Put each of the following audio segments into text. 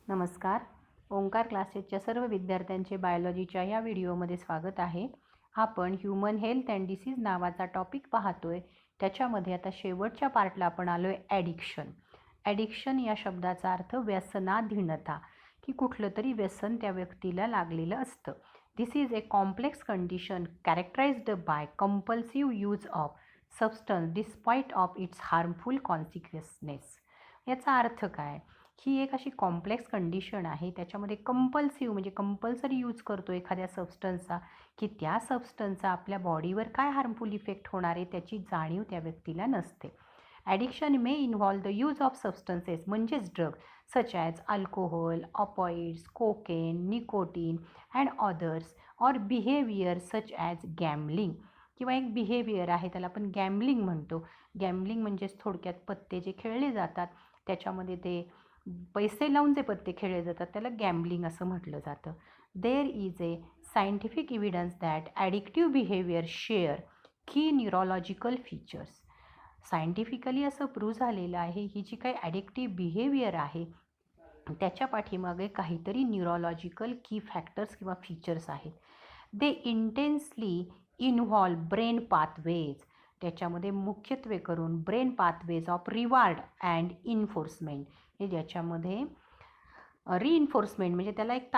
नमस्कार. ओंकार क्लासेसच्या सर्व विद्यार्थ्यांचे बायोलॉजीच्या या व्हिडिओमध्ये स्वागत आहे. आपण ह्यूमन हेल्थ अँड डिसीज नावाचा टॉपिक पाहतोय. त्याच्यामध्ये आता शेवटच्या पार्टला आपण आलोय ॲडिक्शन. ॲडिक्शन या शब्दाचा अर्थ व्यसनाधीनता, की कुठलं तरी व्यसन त्या व्यक्तीला लागलेलं असतं. This is a complex condition characterized by compulsive use of substance despite of its harmful consequences. याचा अर्थ काय? ही एक अशी कॉम्प्लेक्स कंडिशन आहे. त्याच्यामध्ये कंपल्सिव्ह म्हणजे कंपल्सरी यूज करतो एखाद्या सबस्टन्सचा, की त्या सबस्टन्सचा आपल्या बॉडीवर काय हार्मफुल इफेक्ट होणार आहे त्याची जाणीव त्या व्यक्तीला नसते. Addiction may involve the use of substances म्हणजेच drug such as alcohol, opioids, cocaine, nicotine and others or behaviour such as gambling. किंवा एक बिहेवियर आहे त्याला आपण गॅमलिंग म्हणतो. गॅमलिंग म्हणजेच थोडक्यात पत्ते जे खेळले जातात त्याच्यामध्ये ते पैसे लावून जे पत्ते खेळले जातात त्याला गॅम्बलिंग असं म्हटलं जातं. There is a scientific evidence that addictive behaviour share की न्यूरोलॉजिकल फीचर्स. सायंटिफिकली असं प्रूव्ह झालेलं आहे ही जी काही ॲडिक्टिव्ह बिहेवियर आहे त्याच्या पाठीमागे काहीतरी न्यूरोलॉजिकल की फॅक्टर्स किंवा फीचर्स आहेत. दे इंटेन्सली इन्व्हॉल्व ब्रेन पाथवेज. त्याच्यामध्ये मुख्यत्वे करून brain pathways of reward and enforcement, हे ज्याच्यामध्ये रिइन्फोर्समेंट म्हणजे त्याला एक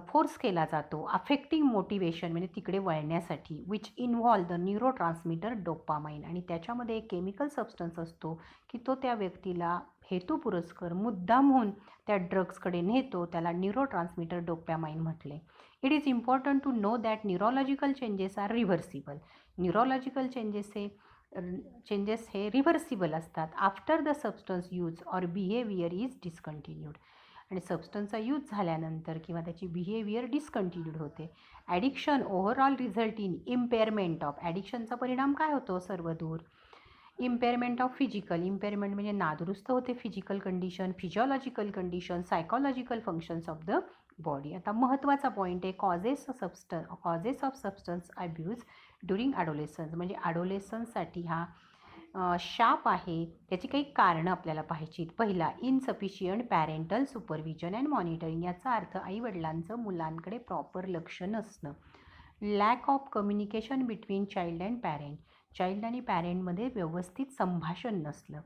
फोर्स केला जातो. अफेक्टिंग मोटिवेशन म्हणजे तिकडे वळण्यासाठी, which involve the neurotransmitter dopamine. आणि त्याच्यामध्ये एक केमिकल सबस्टन्स असतो की तो त्या व्यक्तीला हेतुपुरस्कर मुद्दामहून त्या ड्रग्सकडे नेतो. त्याला न्यूरो ट्रान्समीटर डोपामाइन म्हटले. It is important to know that neurological changes are reversible. Neurological changes हे रिव्हर्सिबल असतात after the substance use or behaviour is discontinued. आणि सबस्टन्सचा यूज झाल्यानंतर किंवा त्याची बिहेवियर डिस्कंटिन्यूड होते. Addiction overall result in impairment of. ॲडिक्शनचा परिणाम काय होतो? सर्वदूर इम्पेअरमेंट ऑफ फिजिकल. इम्पेअरमेंट म्हणजे नादुरुस्त होते physical condition, physiological condition, psychological functions of the body. आता महत्त्वाचा पॉईंट आहे causes of substance abuse during adolescence. म्हणजे ॲडोलेसन्ससाठी हा शाप आहे. त्याची काही कारणं आपल्याला पाहायची. पहिला, insufficient parental supervision and monitoring. याचा अर्थ आईवडिलांचं मुलांकडे प्रॉपर लक्ष नसणं. Lack of communication between child and parent. Child आणि पॅरेंटमध्ये व्यवस्थित संभाषण नसलं.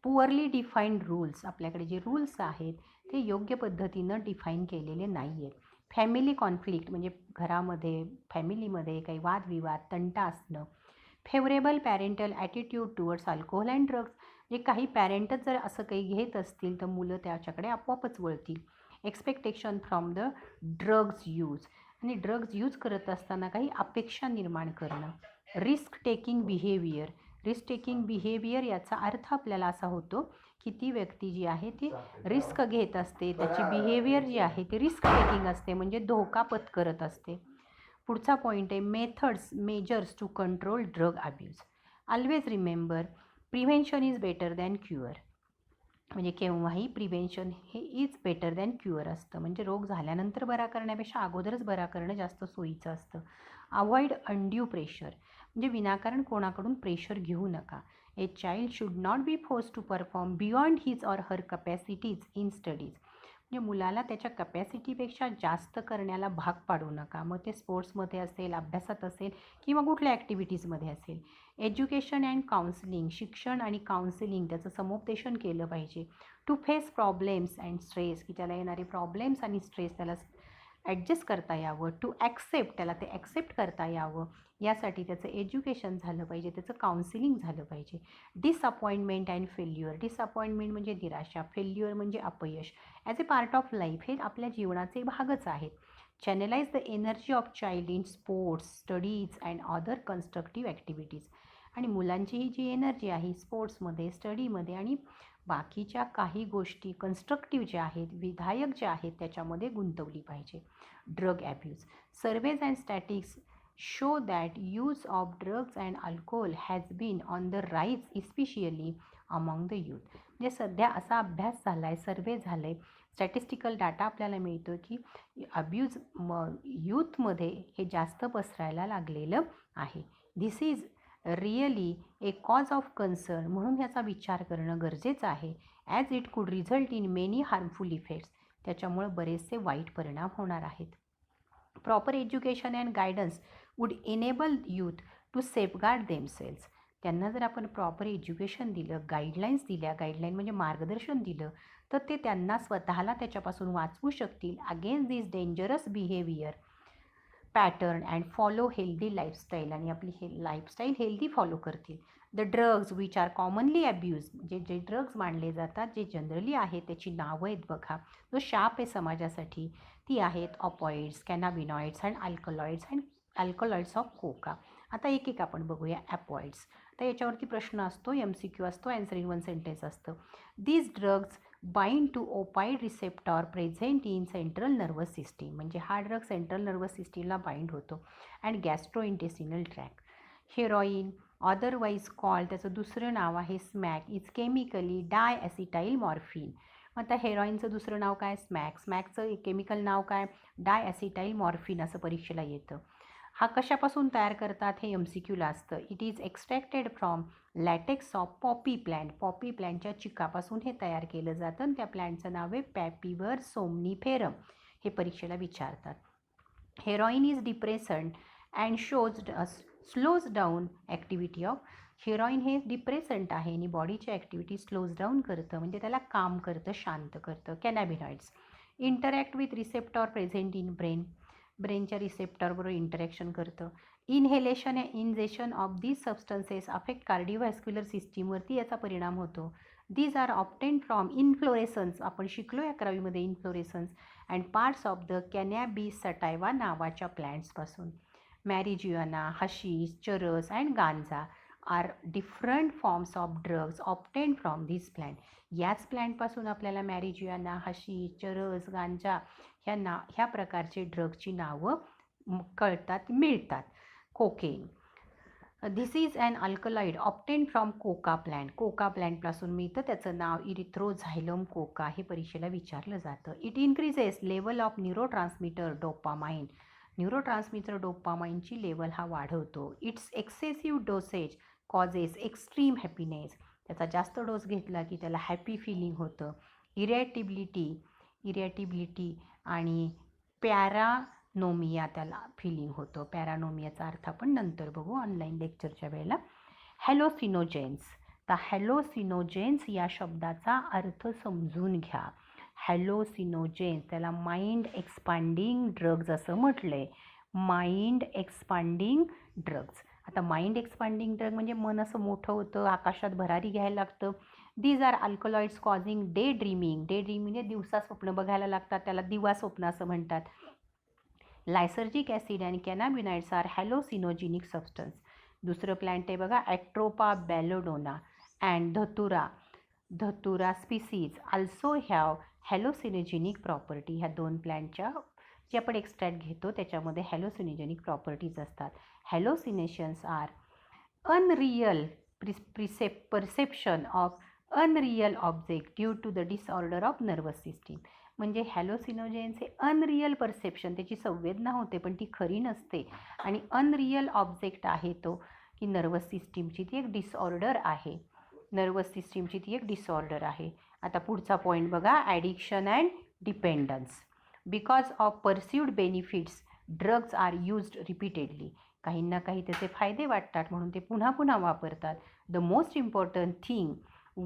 Poorly defined rules. आपल्याकडे जे रूल्स आहेत ते योग्य पद्धतीनं डिफाईन केलेले नाही आहेत. फॅमिली कॉन्फ्लिक्ट म्हणजे घरामध्ये फॅमिलीमध्ये काही वादविवाद तंटा असणं. Favourable parental attitude towards alcohol and drugs. म्हणजे काही पॅरेंटच जर असं काही घेत असतील तर मुलं त्याच्याकडे आपोआपच वळतील. Expectation from the drugs use. आणि ड्रग्ज यूज करत असताना काही अपेक्षा निर्माण करणं. Risk taking behaviour. Risk taking behaviour याचा अर्थ आपल्याला असा होतो की ती व्यक्ती जी आहे ती रिस्क घेत असते, त्याची बिहेवियर जी आहे ती रिस्क टेकिंग असते म्हणजे धोका पत्करत असते. पुढचा पॉईंट आहे methods measures to control drug abuse. Always remember prevention is better than cure. म्हणजे केव्हाही प्रिव्हेन्शन हे इज बेटर दॅन क्युअर असतं. म्हणजे रोग झाल्यानंतर बरा करण्यापेक्षा अगोदरच बरा करणं जास्त सोयीचं असतं. Avoid undue pressure. म्हणजे विनाकारण कोणाकडून प्रेशर घेऊ नका. A child should not be force to perform beyond his or her capacities in studies. म्हणजे मुलाला त्याच्या कपॅसिटीपेक्षा जास्त करण्याला भाग पाडू नका. मग ते स्पोर्ट्समध्ये असेल, अभ्यासात असेल किंवा कुठल्या ॲक्टिव्हिटीजमध्ये असेल. Education and counselling. शिक्षण आणि काउन्सिलिंग त्याचं समुपदेशन केलं पाहिजे. To face problems and stress. की त्याला येणारे प्रॉब्लेम्स आणि स्ट्रेस त्याला ॲडजस्ट करता यावं. To accept. त्याला ते ॲक्सेप्ट करता यावं यासाठी त्याचं एज्युकेशन झालं पाहिजे, त्याचं काउन्सिलिंग झालं पाहिजे. Disappointment and failure. डिसअपॉइंटमेंट म्हणजे निराशा, फेल्युअर म्हणजे अपयश. As A part of life हे आपल्या जीवनाचे भागच आहेत. Channelise the energy of child in sports, studies and other constructive activities. आणि मुलांची ही जी एनर्जी आहे स्पोर्ट्समध्ये, स्टडीमध्ये आणि बाकीच्या काही गोष्टी कन्स्ट्रक्टिव्ह ज्या आहेत, विधायक ज्या आहेत त्याच्यामध्ये गुंतवली पाहिजे. Drug abuse. Surveys and statics show that use of drugs and alcohol has been on the rise especially among the youth. म्हणजे सध्या असा अभ्यास झाला आहे, सर्वे झालं आहे, स्टॅटिस्टिकल डाटा आपल्याला मिळतो की अब्यूज यूथमध्ये हे जास्त पसरायला लागलेलं आहे. This is really a cause of concern. म्हणून ह्याचा विचार करणं गरजेचं आहे. As it could result in many harmful effects. त्याच्यामुळे बरेचसे वाईट परिणाम होणार आहेत. Proper education and guidance would enable youth to safeguard themselves. त्यांना जर आपण प्रॉपर एज्युकेशन दिलं, गाईडलाईन्स दिल्या, गाईडलाईन म्हणजे मार्गदर्शन दिलं, तर ते त्यांना स्वतःला त्याच्यापासून वाचवू शकतील against this dangerous behaviour pattern and follow healthy lifestyle, आणि आपली लाईफस्टाईल हेल्दी फॉलो करतील. The drugs which are commonly abuse, म्हणजे जे ड्रग्ज मानले जातात, जे जनरली आहेत, त्याची नावं आहेत बघा, जो शाप आहे समाजासाठी, ती आहेत ऑपॉइड्स, कॅनाबिनॉइड्स अँड अल्कलॉइड्स ऑफ कोका. आता एक एक आपण बघूया. ॲपॉइड्स, तर याच्यावरती प्रश्न असतो, MCQ असतो, आन्सर इन वन सेंटेन्स असतं. These drugs bind to opioid receptor present in central nervous system, म्हणजे हा ड्रग सेंट्रल नर्वस सिस्टीमला बाइंड होतो. And gastrointestinal tract. Heroin otherwise called, त्याचं दुसरं नाव आहे smack, is chemically diacetyl morphine. आता हेरॉईनचं दुसरं नाव काय? स्मॅक. स्मॅकचं केमिकल नाव काय? डायॲसिटाईल मॉर्फिन असं परीक्षेला येतं. हा कशापासून तयार करतात हे MCQला असतं. It is extracted from latex of poppy plant. Poppy प्लॅन्टच्या चिकापासून हे तयार केलं जातं आणि त्या प्लॅन्टचं नाव आहे पॅपिवर सोमनिफेरम. हे परीक्षेला विचारतात. Heroin is depressant and slows down activity of. Heroin हे डिप्रेसंट आहे आणि बॉडीची ॲक्टिव्हिटी स्लोज डाऊन करतं, म्हणजे त्याला काम करतं, शांत करतं. Cannabinoids interact with receptor present in brain. ब्रेनच्या रिसेप्टरबरोबर इंटरॅक्शन करतं. Inhalation and injection of these substances affect cardiovascular सिस्टीमवरती याचा परिणाम होतो. These are obtain from inflorescence, आपण शिकलो 11वीमध्ये inflorescence, and parts of the cannabis sativa नावाच्या प्लॅन्ट्सपासून. Marijuana, hashish, charas and ganja are different forms of drugs obtain from this plant. याच प्लॅन्टपासून आपल्याला मॅरिज्युआना, हशीश, चरस, गांजा ह्या प्रकारचे ड्रगची नावं कळतात, मिळतात. Cocaine. This is an alkaloid obtain from coca plant. Coca प्लॅन्टपासून मिळतं, त्याचं नाव इरिथ्रोझायलम कोका. हे परीक्षेला विचारलं जातं. It increases level of neurotransmitter dopamine. Neurotransmitter डोपामाइनची लेवल हा वाढवतो. Its excessive dosage causes extreme happiness. त्याचा जास्त डोस घेतला की त्याला हॅपी फिलिंग होतं. इरॅटिबिलिटी आणि पॅरानोमिया त्याला फिलिंग होतं. पॅरानोमियाचा अर्थ आपण नंतर बघू ऑनलाईन लेक्चरच्या वेळेला. हॅलोसिनोजेन्स. तर हॅलोसिनोजेन्स या शब्दाचा अर्थ समजून घ्या. हॅलोसिनोजेन्स त्याला माइंड एक्सपांडिंग ड्रग्ज असं म्हटलं आहे. Mind expanding drugs. आता माइंड एक्सपांडिंग ड्रग म्हणजे मन असं मोठं होतं, आकाशात भरारी घ्यायला लागतं. These are alkaloids causing day dreaming. Day dreaming म्हणजे दिवसा स्वप्न बघायला लागतात, त्याला दिवा स्वप्न असं म्हणतात. लायसर्जिक ॲसिड अँड कॅनाबिनॉइड्स आर हॅलोसिनोजेनिक सबस्टन्स. दुसरं प्लॅन्ट आहे बघा, ॲट्रोपा बेलोडोना अँड धतुरा स्पीसीज आल्सो हॅव हॅलोसिनोजेनिक प्रॉपर्टी. ह्या दोन प्लॅन्टच्या जे आपण एक्स्ट्रॅक्ट घेतो त्याच्यामध्ये हॅलोसिनोजेनिक प्रॉपर्टीज असतात. Hallucinations are unreal perception of unreal object due to the disorder of nervous system. म्हणजे हॅलोसिनोजेन्स हे अनरियल परसेप्शन, त्याची संवेदना होते पण ती खरी नसते, आणि अनरियल ऑब्जेक्ट आहे तो की नर्वस सिस्टीमची ती एक डिसऑर्डर आहे. नर्वस सिस्टीमची ती एक डिसऑर्डर आहे. आता पुढचा पॉईंट बघा, addiction and dependence. Because of perceived benefits drugs are used repeatedly. काहींना काही त्याचे फायदे वाटतात म्हणून ते पुन्हा पुन्हा वापरतात. The most important thing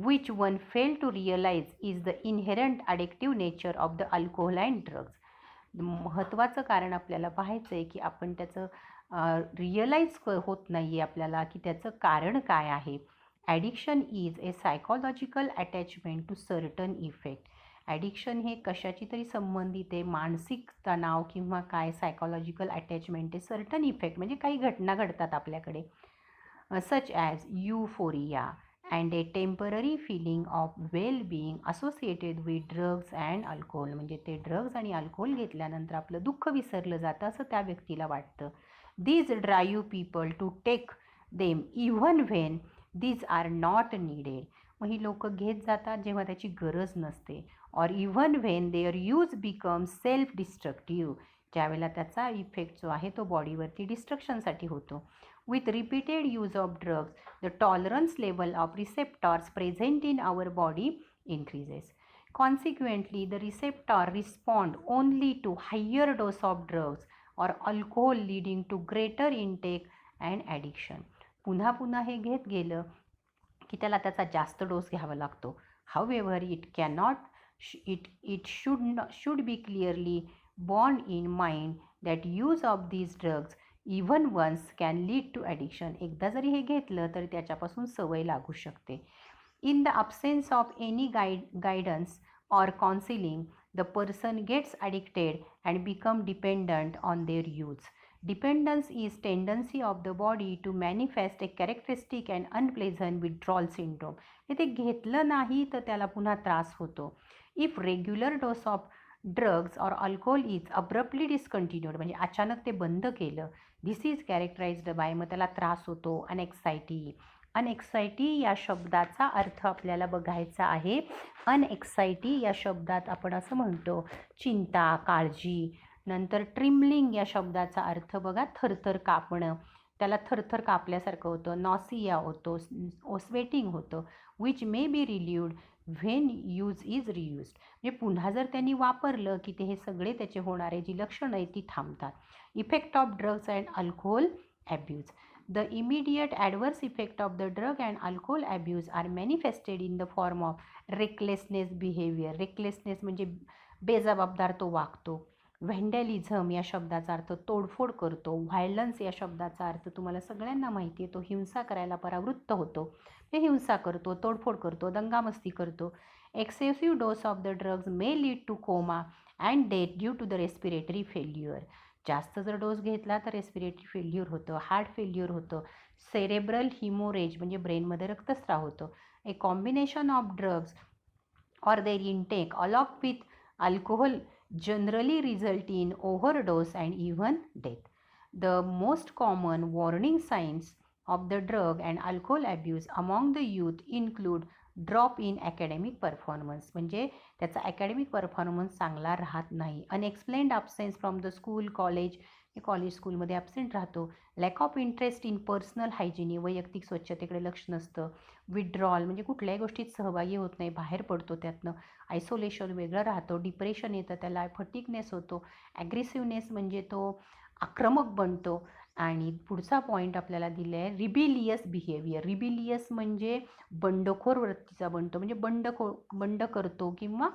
which one fail to realize is the inherent addictive nature of the alcohol and drugs. महत्त्वाचं कारण आपल्याला पाहायचं आहे की आपण त्याचं रिअलाइज होत नाही आहे आपल्याला की त्याचं कारण काय आहे. Addiction is a psychological attachment to certain effect. Addiction हे कशाची तरी संबंधित आहे, मानसिक तणाव किंवा काय, सायकोलॉजिकल अटॅचमेंट आहे, सर्टन इफेक्ट म्हणजे काही घटना घडतात आपल्याकडे, such as euphoria and a temporary feeling of well being associated with drugs and alcohol. म्हणजे ते ड्रग्ज आणि अल्कोहोल घेतल्यानंतर आपलं दुःख विसरलं जातं असं त्या व्यक्तीला वाटतं. These drive people to take them even when these are not needed. मग ही लोकं घेत जातात जेव्हा त्याची गरज नसते. Or even when their use become self destructive. ज्यावेळेला त्याचा इफेक्ट जो आहे तो बॉडीवरती डिस्ट्रक्शनसाठी होतो. With repeated use of drugs, the tolerance level of receptors present in our body increases. Consequently, the receptor respond only to higher dose of drugs or alcohol, leading to greater intake and addiction. पुन्हा पुन्हा हे घेत गेलं की त्याला त्याचा जास्त dose घ्यावा लागतो. However, it should be clearly borne in mind that use of these drugs even once can lead to addiction. एकदा जरी हे घेतलं तर त्याच्यापासून सवय लागू शकते. In the absence of any guidance or counseling, the person gets addicted and become dependent on their use. Dependence is tendency of the body to manifest a characteristic and unpleasant withdrawal syndrome. ते घेतलं नाही तर त्याला पुन्हा त्रास होतो. If regular dose of drugs or alcohol is abruptly discontinued, म्हणजे अचानक ते बंद केलं, this is characterized by, मग त्याला त्रास होतो, अनएक्साइटी. अनएक्साइटी या शब्दाचा अर्थ आपल्याला बघायचा आहे. अनएक्साइटी या शब्दात आपण असं म्हणतो चिंता, काळजी. नंतर ट्रिमलिंग या शब्दाचा अर्थ बघा थरथर कापणं, त्याला थरथर कापल्यासारखं होतं. नॉसिया होतो, स्वेटिंग होतं. Which may be relieved when use is रियूज्ड, म्हणजे पुन्हा जर त्यांनी वापरलं की ते हे सगळे त्याचे होणारे जी लक्षणं आहेत ती थांबतात. Effect of drugs and alcohol abuse. The immediate adverse effect of the drug and alcohol abuse are manifested in the form of recklessness behavior. Recklessness म्हणजे बेजबाबदार तो वागतो. व्हँडॅलिझम या शब्दाचा अर्थ तोडफोड करतो. व्हायलन्स या शब्दाचा अर्थ तुम्हाला सगळ्यांना माहिती आहे, तो हिंसा करायला परावृत्त होतो. ते हिंसा करतो, तोडफोड करतो, दंगामस्ती करतो. Excessive dose of the drugs may lead to coma and death due to the respiratory failure. जास्त जर डोस घेतला तर रेस्पिरेटरी फेल्युअर होतं, हार्ट फेल्युअर होतं. सेरेब्रल हिमोरेज म्हणजे ब्रेनमध्ये रक्तस्राव होतो. A combination of drugs or their intake along with alcohol generally result in overdose and even death. The most common warning signs of the drug and alcohol abuse among the youth include drop in academic performance, म्हणजे त्याचा academic performance चांगला राहत नाही. Unexplained absence from the school, college स्कूलमध्ये absent राहतो. Lack of interest in personal hygiene, वैयक्तिक स्वच्छतेकडे लक्ष नसतं. विड्रॉल म्हणजे कुठल्याही गोष्टीत सहभागी होत नाही, बाहेर पडतो त्यातनं. आयसोलेशन वेगळं राहतो. डिप्रेशन येतं त्याला. फटिकनेस होतो. ॲग्रेसिव्हनेस म्हणजे तो आक्रमक बनतो. आणि पुढचा पॉईंट आपल्याला दिला आहे रिबिलियस बिहेवियर. रिबिलियस म्हणजे बंडखोर वृत्तीचा बनतो, म्हणजे बंड करतो किंवा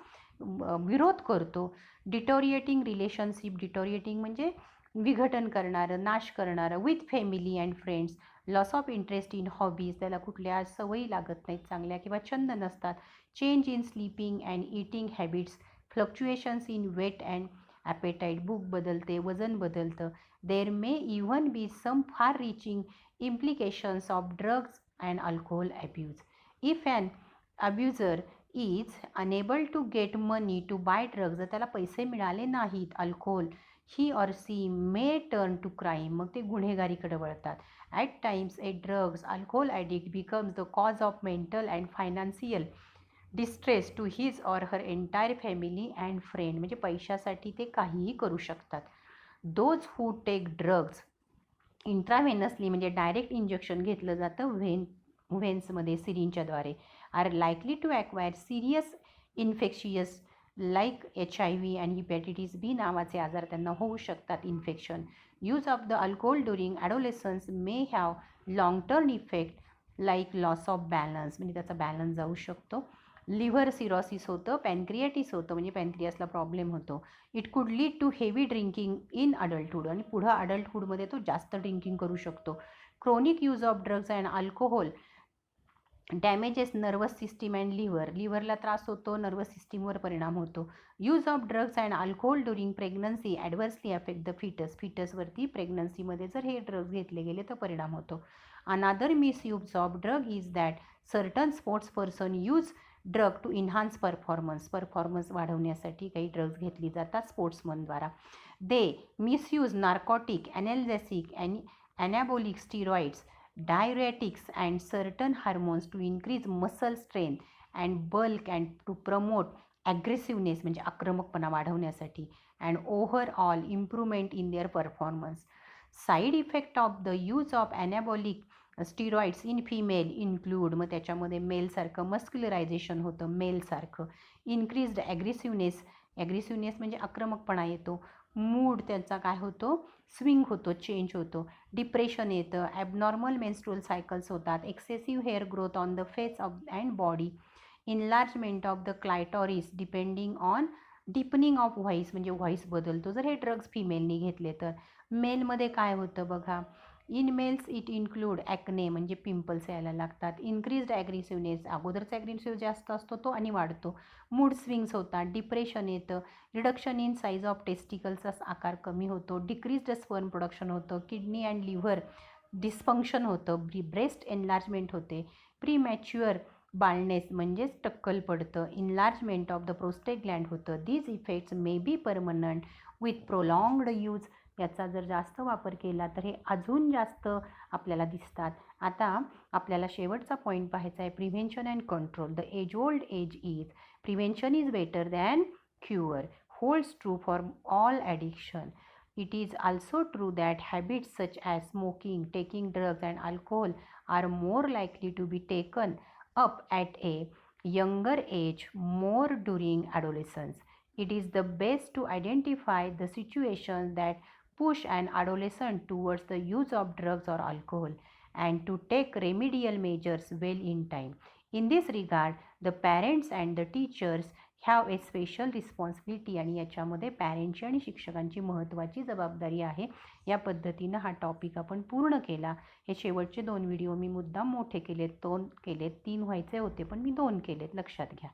विरोध करतो. डिटोरिएटिंग रिलेशनशिप, डिटोरिएटिंग म्हणजे विघटन करणारं, नाश करणारं. With family and friends. Loss of interest in hobbies, त्याला कुठल्या सवयी लागत नाहीत चांगल्या किंवा छंद नसतात. Change in sleeping and eating habits. Fluctuations in weight and appetite, भूक बदलते, वजन बदलतं. There may even be some far-reaching implications of drugs and alcohol abuse. If an abuser is unable to get money to buy drugs, जर त्याला पैसे मिळाले नाहीत alcohol, he or she may turn to crime, मग ते गुन्हेगारीकडे वळतात. At times a drugs alcohol addict becomes the cause of mental and financial distress to his or her entire family and friend, म्हणजे पैशासाठी ते काहीही करू शकतात. Those who take drugs इंट्राव्हेनसली म्हणजे डायरेक्ट इंजेक्शन घेतलं जातं व्हेन्समध्ये सिरिंजच्याद्वारे, are likely to acquire serious infectious like HIV आणि हिपॅटिटिस B नावाचे आजार त्यांना होऊ शकतात, infection. Use of the alcohol during adolescence may have long term effect like loss of balance, म्हणजे त्याचा बॅलन्स जाऊ शकतो. लिव्हर सिरोसिस होतं. पॅनक्रियाटिस होतं, म्हणजे पॅनक्रियासला प्रॉब्लेम होतो. It could lead to heavy drinking in adulthood, आणि पुढं अडल्टहूडमध्ये तो जास्त ड्रिंकिंग करू शकतो. Chronic use of drugs and alcohol damages nervous system and लिव्हरला त्रास होतो, नर्वस सिस्टीमवर परिणाम होतो. Use of drugs and alcohol during pregnancy adversely affect the फिटसवरती प्रेग्नन्सीमध्ये जर हे ड्रग्ज घेतले गेले तर परिणाम होतो. Another misuse of drug is that certain sports person use drug to enhance performance वाढवण्यासाठी काही ड्रग्ज घेतली जातात स्पोर्ट्समनद्वारा. They misuse narcotic, analgesic, anabolic steroids, diuretics and certain hormones to increase muscle strength and bulk and to promote aggressiveness म्हणजे आक्रमकपणा वाढवण्यासाठी and overall improvement in their performance. Side effect of the use of anabolic steroids in female include, मग त्याच्यामध्ये मेलसारखं मस्क्युलरायझेशन होतं, मेलसारखं. Increased ॲग्रेसिव्हनेस म्हणजे आक्रमकपणा येतो. Mood त्यांचा काय होतो, स्विंग होतो, चेंज होतो. डिप्रेशन येतं, ॲबनॉर्मल मेन्स्ट्रुअल सायकल्स होतात, excessive hair growth on the face of and body, enlargement of the clitoris depending on deepening of voice म्हणजे व्हॉईस बदलतो जर हे ड्रग्ज फिमेलनी घेतले तर. मेलमध्ये काय होतं बघा, in males it include acne म्हणजे पिंपल्स यायला लागतात. इन्क्रीज्ड ॲग्रेसिव्हनेस, अगोदरचा ॲग्रेसिव्ह जास्त असतो तो आणि वाढतो. मूड स्विंग्स होतात, डिप्रेशन येतं, रिडक्शन इन साईज ऑफ टेस्टिकलचा आकार कमी होतो, डिक्रीज्ड स्पर्म प्रोडक्शन होतं, किडनी अँड लिव्हर डिस्फंक्शन होतं, ब्रेस्ट एनलार्जमेंट होते, प्रीमॅच्युअर बाल्डनेस म्हणजेच टक्कल पडतं, enlargement of the prostate gland होतं. These effects may be permanent with prolonged use. याचा जर जास्त वापर केला तर हे अजून जास्त आपल्याला दिसतात. आता आपल्याला शेवटचा पॉईंट पाहायचा आहे, prevention and control. The age old adage is prevention is better than cure holds true for all addiction. It is also true that habits such as smoking, taking drugs, and alcohol are more likely to be taken up at a younger age, more during adolescence. It is the best to identify the situations that push an adolescent towards the use of drugs or alcohol and to take remedial measures well in time. In this regard, the parents and the teachers have a special responsibility आणि याच्यामध्ये पॅरेंटची आणि शिक्षकांची महत्त्वाची जबाबदारी आहे. या पद्धतीनं हा टॉपिक आपण पूर्ण केला. हे शेवटचे 2 व्हिडिओ मी मुद्दाम मोठे केलेत, 2 केलेत, 3 व्हायचे होते पण मी 2 केलेत, लक्षात घ्या.